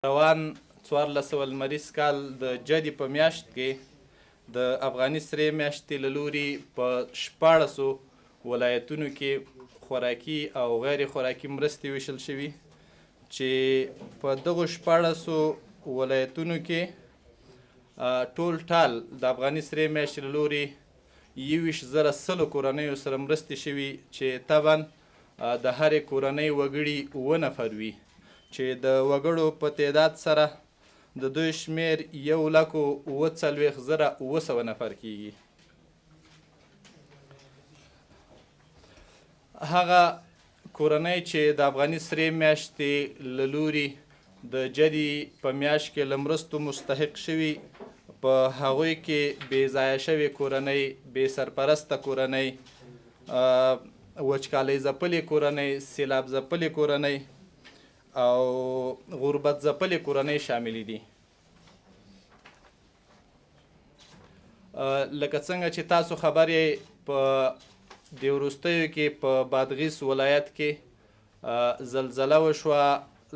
روان 1400 لمریز کال د جدي په میاشت کې د افغاني سرې میاشتې له لوري په 14 ولایتونو کې خوراکي او غیر خوراکي مرستې ویشل شوي چې په دغو 14 ولایتونو کې ټول ټال د افغاني سرې میاشتې له لوري 21,100 کورنیو سره مرستې شوي چې طبعا د هرې کورنۍ وګړي 9 نفر وي چې د وګړو په تعداد سره د دوی شمیر 1,47,900 نفر کیږي. هغه کورنۍ چې د افغاني سرې میاشتې له لوري د جدي په میاشت کې له مرستو مستحق شوي په هغوی کې بې ځایه شوې کورنۍ، بې سرپرسته کورنۍ، وچکالۍ ځپلې کورنۍ، سیلاب ځپلې کورنۍ او غربت ځپلې کورنۍ شاملې دي. لکه څنګه چې تاسو خبر یې، په دې وروستیو کې په بادغیس ولایت کې زلزله وشوه.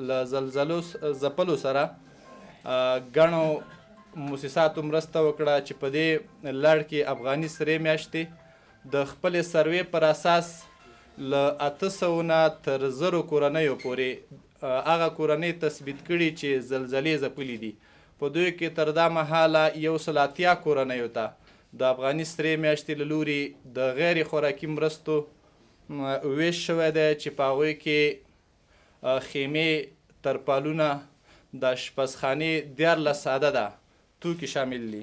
له زلزلو ځپلو سره ګڼو موسساتو مرسته وکړه چې په دې لړ کې افغاني سرې میاشتې د خپلې سروې پر اساس له 800 نه تر 1000 کورنیو پورې هغه کورنۍ تثبیت کړي چې زلزلې ځپلي دي. په دوی کې تر دا مهاله 180 کورنیو ته د افغاني سرې میاشتې له لوري د غیر خوراکي مرستو ویش شوی دی چې په هغوی کې خیمې، ترپالونه، د اشپزخانې 14 عدده توکي شامل دي.